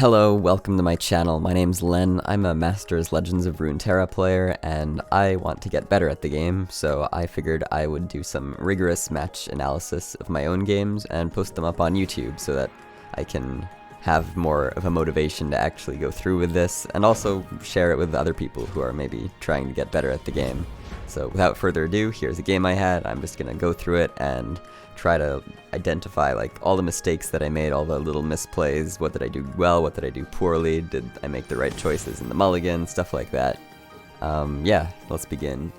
Hello, welcome to my channel. My name's Len. I'm a Masters Legends of Runeterra player, and I want to get better at the game, so I figured I would do some rigorous match analysis of my own games and post them up on YouTube so that I can have more of a motivation to actually go through with this, and also share it with other people who are maybe trying to get better at the game. So without further ado, here's a game I had. I'm just gonna go through it and try to identify like all the mistakes that I made, all the little misplays. What did I do well? What did I do poorly? Did I make the right choices in the mulligan? Stuff like that. Yeah, let's begin.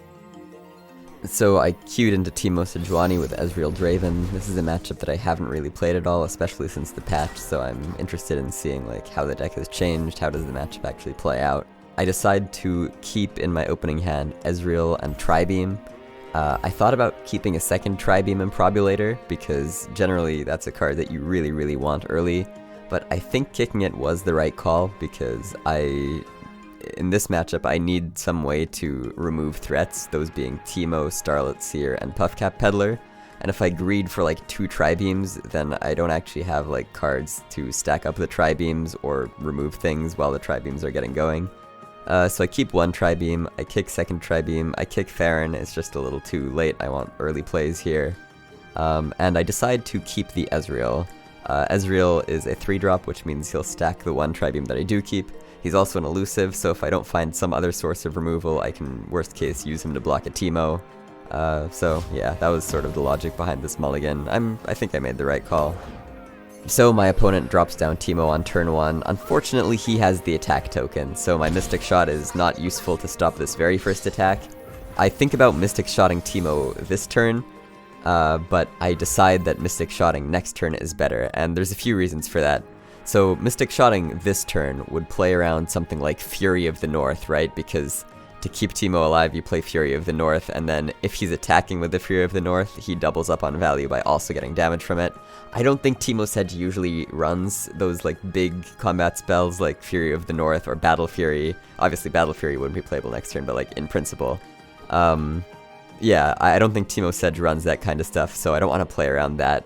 So I queued into Teemo Sejuani with Ezreal Draven. This is a matchup that I haven't really played at all, especially since the patch, so I'm interested in seeing like how the deck has changed, how does the matchup actually play out. I decide to keep in my opening hand Ezreal and Tribeam. I thought about keeping a second Tribeam Improbulator, because generally that's a card that you really want early, but I think kicking it was the right call, because in this matchup I need some way to remove threats, those being Teemo, Starlit Seer, and Puffcap Peddler, and if I greed for like 2 Tribeams, then I don't actually have like cards to stack up the Tribeams or remove things while the Tribeams are getting going. So I keep 1 Tribeam, I kick 2nd Tribeam, I kick Farron, it's just a little too late, I want early plays here. And I decide to keep the Ezreal. Ezreal is a 3-drop, which means he'll stack the 1 Tribeam that I do keep. He's also an elusive, so if I don't find some other source of removal, I can, worst case, use him to block a Teemo. So yeah, that was sort of the logic behind this mulligan. I think I made the right call. So my opponent drops down Teemo on turn 1. Unfortunately, he has the attack token, so my Mystic Shot is not useful to stop this very first attack. I think about Mystic Shotting Teemo this turn, but I decide that Mystic Shotting next turn is better, and there's a few reasons for that. So Mystic Shotting this turn would play around something like Fury of the North, right? Because to keep Teemo alive, you play Fury of the North, and then if he's attacking with the Fury of the North, he doubles up on value by also getting damage from it. I don't think Teemo Sedge usually runs those like big combat spells like Fury of the North or Battle Fury. Obviously Battle Fury wouldn't be playable next turn, but like in principle. Yeah, I don't think Teemo Sedge runs that kind of stuff, so I don't want to play around that.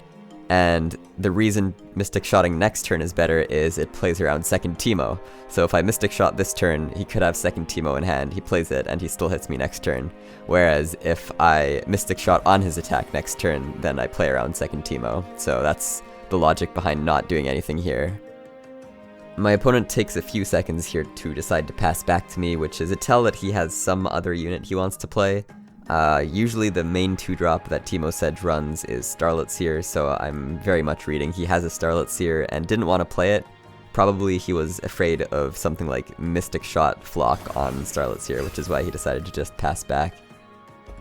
And the reason Mystic Shotting next turn is better is it plays around 2nd Teemo. So if I Mystic Shot this turn, he could have 2nd Teemo in hand, he plays it, and he still hits me next turn. Whereas if I Mystic Shot on his attack next turn, then I play around 2nd Teemo. So that's the logic behind not doing anything here. My opponent takes a few seconds here to decide to pass back to me, which is a tell that he has some other unit he wants to play. Usually the main 2-drop that Teemo Sedge runs is Starlit Seer, so I'm very much reading he has a Starlit Seer and didn't want to play it. Probably he was afraid of something like Mystic Shot Flock on Starlit Seer, which is why he decided to just pass back.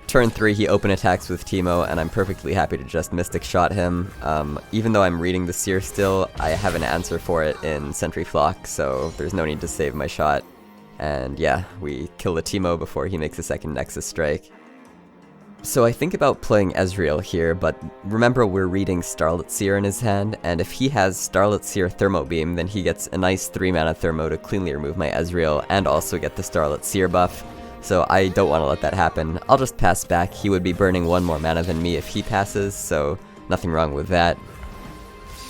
Turn 3, he open attacks with Teemo, and I'm perfectly happy to just Mystic Shot him. Even though I'm reading the Seer still, I have an answer for it in Sentry Flock, so there's no need to save my shot. And yeah, we kill the Teemo before he makes a 2nd Nexus Strike. So I think about playing Ezreal here, but remember we're reading Starlit Seer in his hand, and if he has Starlit Seer Thermo Beam, then he gets a nice 3-mana Thermo to cleanly remove my Ezreal, and also get the Starlit Seer buff. So I don't want to let that happen. I'll just pass back. He would be burning 1 more mana than me if he passes, so nothing wrong with that.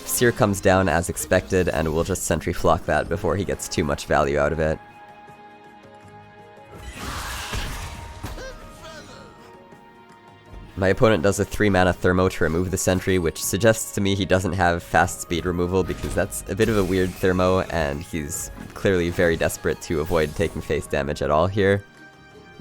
Seer comes down as expected, and we'll just Sentry Flock that before he gets too much value out of it. My opponent does a 3-mana Thermo to remove the Sentry, which suggests to me he doesn't have fast speed removal, because that's a bit of a weird Thermo, and he's clearly very desperate to avoid taking face damage at all here.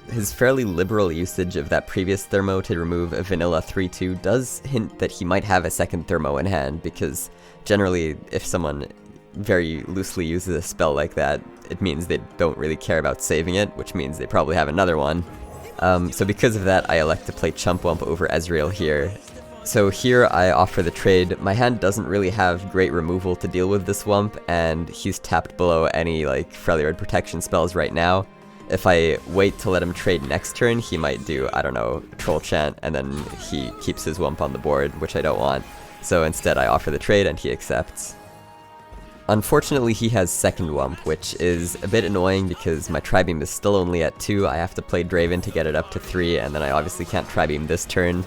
His fairly liberal usage of that previous Thermo to remove a vanilla 3-2 does hint that he might have a 2nd Thermo in hand, because generally if someone very loosely uses a spell like that, it means they don't really care about saving it, which means they probably have another one. So because of that, I elect to play Chumpwump over Ezreal here. So here I offer the trade. My hand doesn't really have great removal to deal with this Wump, and he's tapped below any like Freljord protection spells right now. If I wait to let him trade next turn, he might do, I don't know, Troll Chant, and then he keeps his Wump on the board, which I don't want. So instead I offer the trade and he accepts. Unfortunately, he has 2nd Wump, which is a bit annoying because my Tribeam is still only at 2, I have to play Draven to get it up to 3, and then I obviously can't Tribeam this turn.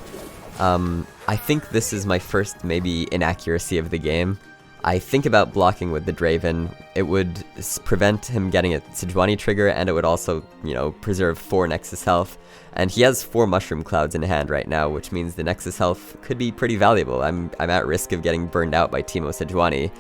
I think this is my first maybe inaccuracy of the game. I think about blocking with the Draven. It would prevent him getting a Sejuani trigger, and it would also, you know, preserve 4 Nexus health. And he has 4 Mushroom Clouds in hand right now, which means the Nexus health could be pretty valuable. I'm at risk of getting burned out by Teemo Sejuani,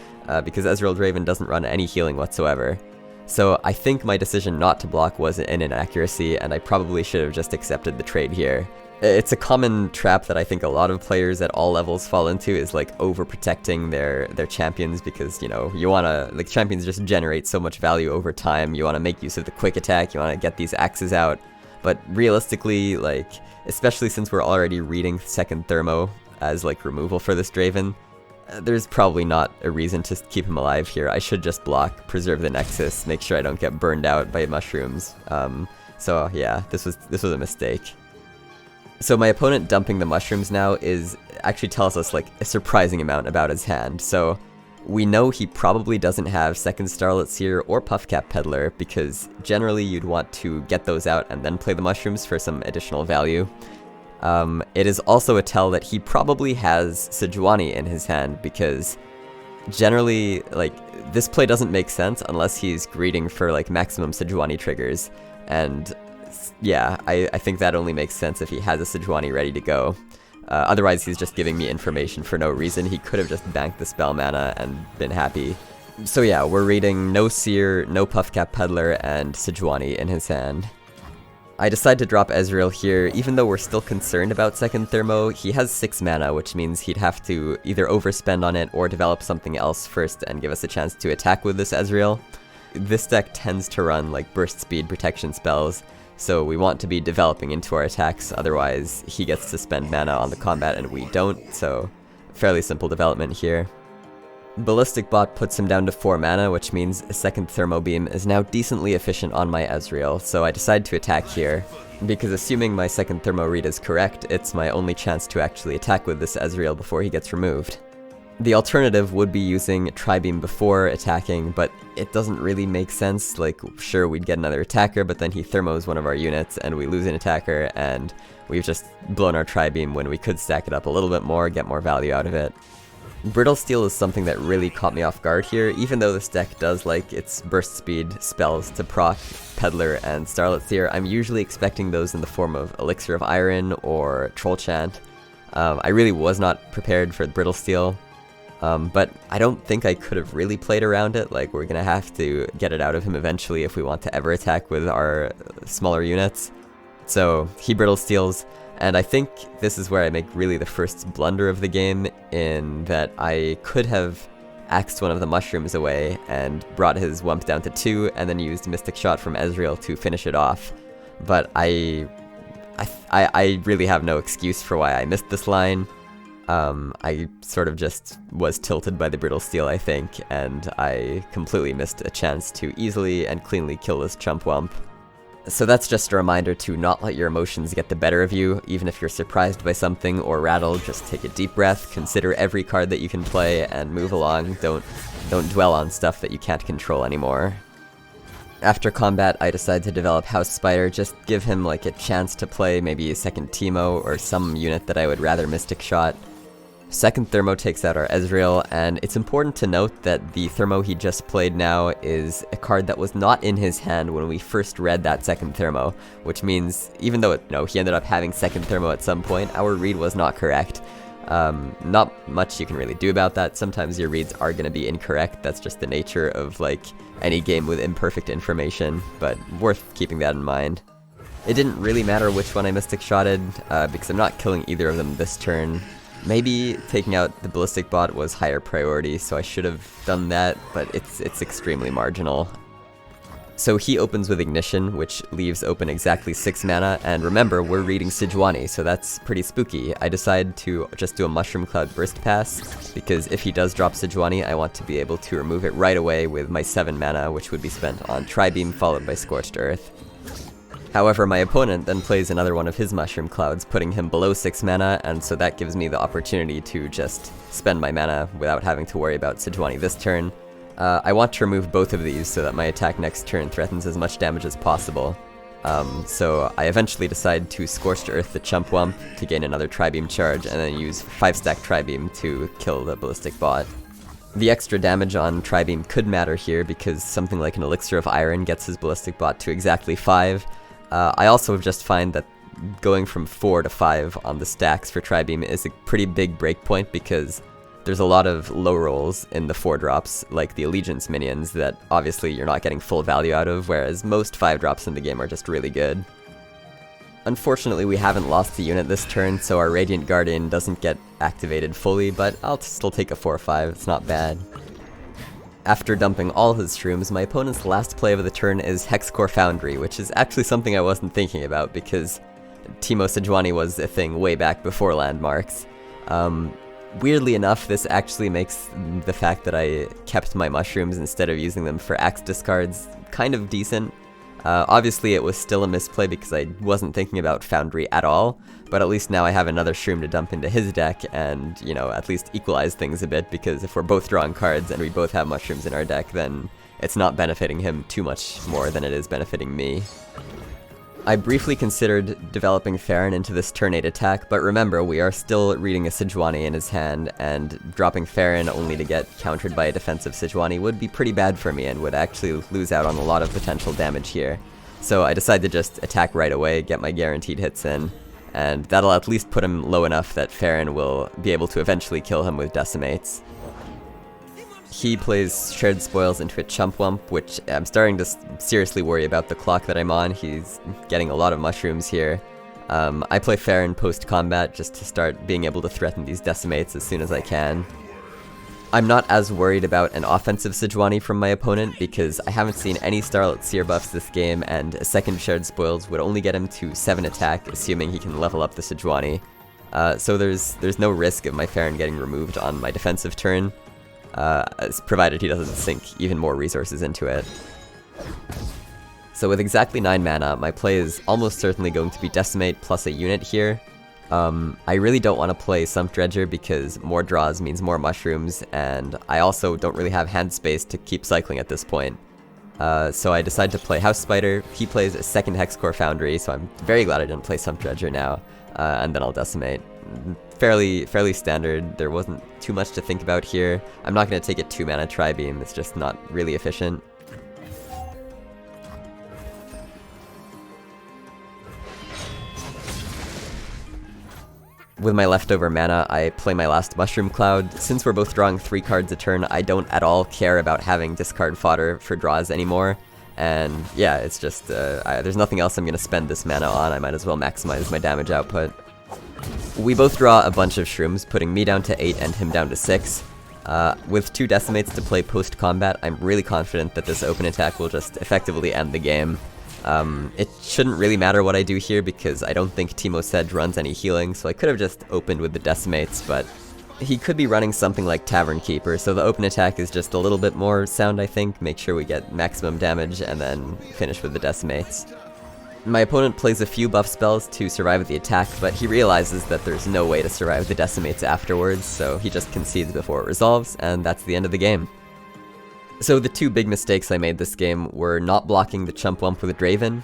because Ezreal Draven doesn't run any healing whatsoever. So I think my decision not to block was an inaccuracy, and I probably should have just accepted the trade here. It's a common trap that I think a lot of players at all levels fall into, is like overprotecting their champions, because, you know, you want to, like, champions just generate so much value over time. You want to make use of the quick attack, you want to get these axes out, but realistically, like, especially since we're already reading second thermo as like removal for this Draven, there's probably not a reason to keep him alive here. I should just block, preserve the Nexus, make sure I don't get burned out by mushrooms. So yeah, this was a mistake. So my opponent dumping the mushrooms now actually tells us like a surprising amount about his hand. So we know he probably doesn't have second Starlet Seer or Puffcap Peddler, because generally you'd want to get those out and then play the mushrooms for some additional value. It is also a tell that he probably has Sejuani in his hand, because generally, like, this play doesn't make sense unless he's greeting for like maximum Sejuani triggers, and yeah, I think that only makes sense if he has a Sejuani ready to go. Otherwise, he's just giving me information for no reason. He could have just banked the spell mana and been happy. So yeah, we're reading no Seer, no Puffcap Peddler, and Sejuani in his hand. I decide to drop Ezreal here, even though we're still concerned about second thermo. He has 6 mana, which means he'd have to either overspend on it or develop something else first and give us a chance to attack with this Ezreal. This deck tends to run like burst speed protection spells, so we want to be developing into our attacks, otherwise he gets to spend mana on the combat and we don't, so fairly simple development here. Ballistic Bot puts him down to 4 mana, which means a second Thermo Beam is now decently efficient on my Ezreal, so I decide to attack here, because assuming my second Thermo read is correct, it's my only chance to actually attack with this Ezreal before he gets removed. The alternative would be using Tri-Beam before attacking, but it doesn't really make sense. Like, sure, we'd get another attacker, but then he thermos one of our units and we lose an attacker, and we've just blown our Tri-Beam when we could stack it up a little bit more, get more value out of it. Brittle Steel is something that really caught me off guard here, even though this deck does like its burst speed spells to proc Peddler and Starlet Seer. I'm usually expecting those in the form of Elixir of Iron or Troll Chant. I really was not prepared for Brittle Steel. But I don't think I could have really played around it. Like, we're gonna have to get it out of him eventually if we want to ever attack with our smaller units. So he Brittle Steals, and I think this is where I make really the first blunder of the game, in that I could have axed one of the mushrooms away and brought his Wump down to 2, and then used Mystic Shot from Ezreal to finish it off. But I really have no excuse for why I missed this line. I sort of just was tilted by the Brittle Steel, I think, and I completely missed a chance to easily and cleanly kill this Chump Wump. So that's just a reminder to not let your emotions get the better of you. Even if you're surprised by something or rattled, just take a deep breath, consider every card that you can play, and move along. Don't dwell on stuff that you can't control anymore. After combat, I decide to develop House Spider, just give him like a chance to play maybe a second Teemo or some unit that I would rather Mystic Shot. Second Thermo takes out our Ezreal, and it's important to note that the Thermo he just played now is a card that was not in his hand when we first read that second Thermo, which means even though he ended up having second Thermo at some point, our read was not correct. Not much you can really do about that. Sometimes your reads are going to be incorrect. That's just the nature of like any game with imperfect information, but worth keeping that in mind. It didn't really matter which one I Mystic Shotted, because I'm not killing either of them this turn. Maybe taking out the Ballistic Bot was higher priority, so I should have done that, but it's extremely marginal. So he opens with Ignition, which leaves open exactly 6 mana, and remember, we're reading Sejuani, so that's pretty spooky. I decide to just do a Mushroom Cloud Burst Pass, because if he does drop Sejuani, I want to be able to remove it right away with my 7 mana, which would be spent on Tri-Beam followed by Scorched Earth. However, my opponent then plays another one of his Mushroom Clouds, putting him below 6 mana, and so that gives me the opportunity to just spend my mana without having to worry about Sejuani this turn. I want to remove both of these so that my attack next turn threatens as much damage as possible. So I eventually decide to Scorched Earth the Chump Wump to gain another Tri-Beam charge, and then use 5-stack Tri-Beam to kill the Ballistic Bot. The extra damage on Tribeam could matter here because something like an Elixir of Iron gets his Ballistic Bot to exactly 5. I also just find that going from 4 to 5 on the stacks for Tribeam is a pretty big breakpoint because there's a lot of low rolls in the 4 drops, like the Allegiance minions, that obviously you're not getting full value out of, whereas most 5 drops in the game are just really good. Unfortunately, we haven't lost the unit this turn, so our Radiant Guardian doesn't get activated fully, but I'll still take a 4/5, it's not bad. After dumping all his shrooms, my opponent's last play of the turn is Hexcore Foundry, which is actually something I wasn't thinking about because Teemo Sejuani was a thing way back before landmarks. Weirdly enough, this actually makes the fact that I kept my mushrooms instead of using them for axe discards kind of decent. Obviously it was still a misplay because I wasn't thinking about Foundry at all, but at least now I have another shroom to dump into his deck and, you know, at least equalize things a bit, because if we're both drawing cards and we both have mushrooms in our deck, then it's not benefiting him too much more than it is benefiting me. I briefly considered developing Farron into this turn 8 attack, but remember, we are still reading a Sejuani in his hand, and dropping Farron only to get countered by a defensive Sejuani would be pretty bad for me and would actually lose out on a lot of potential damage here. So I decided to just attack right away, get my guaranteed hits in, and that'll at least put him low enough that Farron will be able to eventually kill him with Decimates. He plays Shared Spoils into a Chumpwump, which I'm starting to seriously worry about the clock that I'm on. He's getting a lot of mushrooms here. I play Farron post-combat just to start being able to threaten these Decimates as soon as I can. I'm not as worried about an offensive Sejuani from my opponent because I haven't seen any Starlit Seer buffs this game, and a second Shared Spoils would only get him to 7 attack, assuming he can level up the Sejuani. So there's no risk of my Farron getting removed on my defensive turn. Provided he doesn't sink even more resources into it. So with exactly 9 mana, my play is almost certainly going to be Decimate plus a unit here. I really don't want to play Sump Dredger because more draws means more mushrooms, and I also don't really have hand space to keep cycling at this point. So I decide to play House Spider. He plays a second Hexcore Foundry, so I'm very glad I didn't play Sump Dredger now, and then I'll Decimate. Fairly standard. There wasn't too much to think about here. I'm not going to take a 2-mana Tri-Beam, it's just not really efficient. With my leftover mana, I play my last Mushroom Cloud. Since we're both drawing 3 cards a turn, I don't at all care about having discard fodder for draws anymore. And yeah, it's just, there's nothing else I'm going to spend this mana on. I might as well maximize my damage output. We both draw a bunch of shrooms, putting me down to 8 and him down to 6. With 2 Decimates to play post-combat, I'm really confident that this open attack will just effectively end the game. It shouldn't really matter what I do here because I don't think Teemo Sedge runs any healing, so I could have just opened with the Decimates, but he could be running something like Tavern Keeper, so the open attack is just a little bit more sound, I think. Make sure we get maximum damage and then finish with the Decimates. My opponent plays a few buff spells to survive the attack, but he realizes that there's no way to survive the Decimates afterwards, so he just concedes before it resolves, and that's the end of the game. So the 2 big mistakes I made this game were not blocking the Chumpwump with a Draven.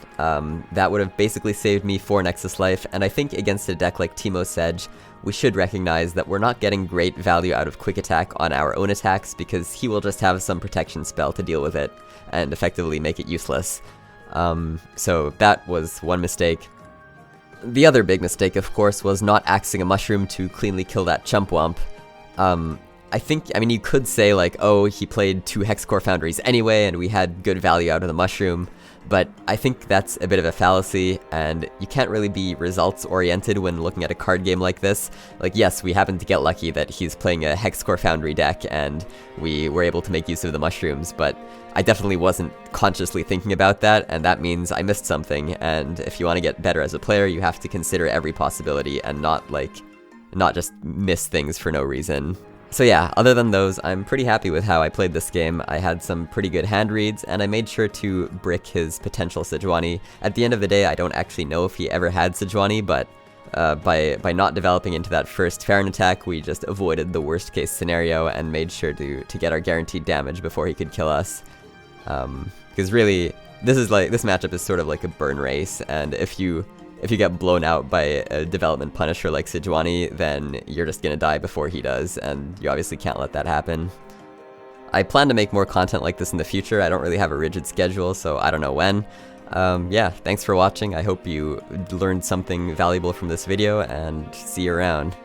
That would have basically saved me 4 Nexus life, and I think against a deck like Teemo Sedge, we should recognize that we're not getting great value out of Quick Attack on our own attacks because he will just have some protection spell to deal with it, and effectively make it useless. So that was one mistake. The other big mistake, of course, was not axing a mushroom to cleanly kill that Chumpwump. I mean, you could say, like, oh, he played 2 Hexcore Foundries anyway, and we had good value out of the mushroom, but I think that's a bit of a fallacy, and you can't really be results-oriented when looking at a card game like this. Like, yes, we happened to get lucky that he's playing a Hexcore Foundry deck, and we were able to make use of the mushrooms, but I definitely wasn't consciously thinking about that, and that means I missed something, and if you want to get better as a player, you have to consider every possibility and not just miss things for no reason. So yeah, other than those, I'm pretty happy with how I played this game. I had some pretty good hand reads, and I made sure to brick his potential Sejuani. At the end of the day, I don't actually know if he ever had Sejuani, but by not developing into that first Farron attack, we just avoided the worst case scenario and made sure to get our guaranteed damage before he could kill us. Because really, this matchup is sort of like a burn race, and if you get blown out by a development punisher like Sejuani, then you're just gonna die before he does, and you obviously can't let that happen. I plan to make more content like this in the future. I don't really have a rigid schedule, so I don't know when. Yeah, thanks for watching. I hope you learned something valuable from this video, and see you around.